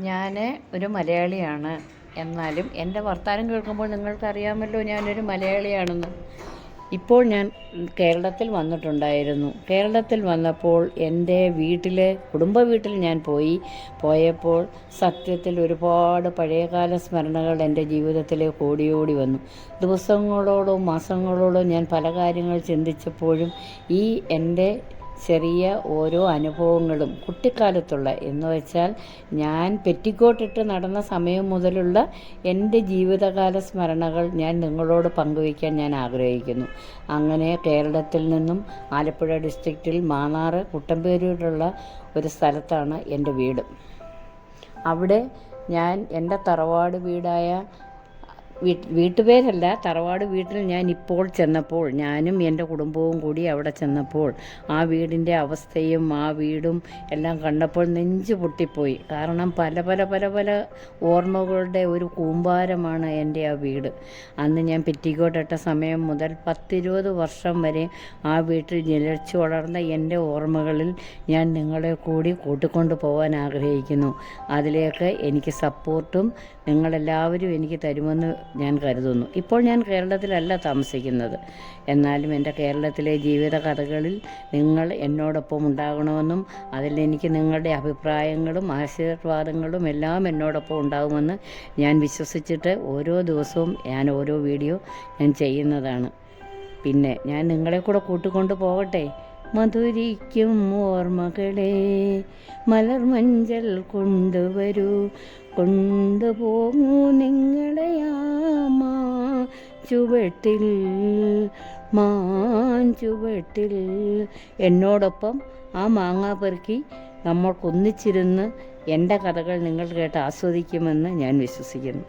ഞാൻ ഒരു മലയാളിയാണ്. എന്നാലും എൻ്റെ വർത്തമാനം കേൾക്കുമ്പോൾ നിങ്ങൾക്കറിയാമല്ലോ ഞാനൊരു മലയാളിയാണെന്ന്. ഇപ്പോൾ ഞാൻ കേരളത്തിൽ വന്നിട്ടുണ്ടായിരുന്നു. കേരളത്തിൽ വന്നപ്പോൾ എൻ്റെ കുടുംബ വീട്ടിൽ ഞാൻ പോയപ്പോൾ സത്യത്തിൽ ഒരുപാട് പഴയകാല സ്മരണകൾ എൻ്റെ ജീവിതത്തിലേക്ക് ഓടി വന്നു. ദിവസങ്ങളോളം മാസങ്ങളോളം ഞാൻ പല കാര്യങ്ങൾ ചിന്തിച്ചപ്പോഴും ഈ എൻ്റെ ചെറിയ ഓരോ അനുഭവങ്ങളും കുട്ടിക്കാലത്തുള്ള എന്ന് വെച്ചാൽ ഞാൻ പെറ്റിക്കോട്ടിട്ട് നടന്ന സമയം മുതലുള്ള എൻ്റെ ജീവിതകാല സ്മരണകൾ ഞാൻ നിങ്ങളോട് പങ്കുവയ്ക്കാൻ ഞാൻ ആഗ്രഹിക്കുന്നു. അങ്ങനെ കേരളത്തിൽ നിന്നും ആലപ്പുഴ ഡിസ്ട്രിക്റ്റിൽ മാന്നാറ് കുട്ടമ്പേരൂരുള്ള ഒരു സ്ഥലത്താണ് എൻ്റെ വീട്. അവിടെ ഞാൻ എൻ്റെ തറവാട് വീടായ വീട്ടുപേരല്ല, തറവാട് വീട്ടിൽ ഞാൻ ഇപ്പോൾ ചെന്നപ്പോൾ, ഞാനും എൻ്റെ കുടുംബവും കൂടി അവിടെ ചെന്നപ്പോൾ ആ വീടിൻ്റെ അവസ്ഥയും ആ വീടും എല്ലാം കണ്ടപ്പോൾ നെഞ്ചു പൊട്ടിപ്പോയി. കാരണം പല ഓർമ്മകളുടെ ഒരു കൂമ്പാരമാണ് എൻ്റെ ആ വീട്. അന്ന് ഞാൻ പെറ്റിക്കോട്ടിട്ട സമയം മുതൽ 10-20 വർഷം വരെ ആ വീട്ടിൽ നിലച്ചു വളർന്ന എൻ്റെ ഓർമ്മകളിൽ ഞാൻ നിങ്ങളെ കൂടി കൂട്ടിക്കൊണ്ടു പോകാൻ ആഗ്രഹിക്കുന്നു. അതിലേക്ക് എനിക്ക് സപ്പോർട്ടും നിങ്ങളെല്ലാവരും എനിക്ക് തരുമെന്ന് ഞാൻ കരുതുന്നു. ഇപ്പോൾ ഞാൻ കേരളത്തിലല്ല താമസിക്കുന്നത്. എന്നാലും എൻ്റെ കേരളത്തിലെ ജീവിത കഥകളിൽ നിങ്ങൾ എന്നോടൊപ്പം ഉണ്ടാകണമെന്നും അതിലെനിക്ക് നിങ്ങളുടെ അഭിപ്രായങ്ങളും ആശീർവാദങ്ങളും എല്ലാം എന്നോടൊപ്പം ഉണ്ടാകുമെന്ന് ഞാൻ വിശ്വസിച്ചിട്ട് ഓരോ ദിവസവും ഞാൻ ഓരോ വീഡിയോ ഞാൻ ചെയ്യുന്നതാണ്. പിന്നെ ഞാൻ നിങ്ങളെ കൂടെ കൂട്ടിക്കൊണ്ട് പോകട്ടെ. മധുരിക്കും ഓർമ്മകളെ മലർമഞ്ചൽ കൊണ്ടുവരൂ, കൊണ്ടുപോകൂ നിങ്ങളെയാ മാഞ്ചുവട്ടിൽ. എന്നോടൊപ്പം ആ മാങ്ങ പെറുക്കി നമ്മൾക്കൊന്നിച്ചിരുന്ന് എൻ്റെ കഥകൾ നിങ്ങൾ കേട്ട് ആസ്വദിക്കുമെന്ന് ഞാൻ വിശ്വസിക്കുന്നു.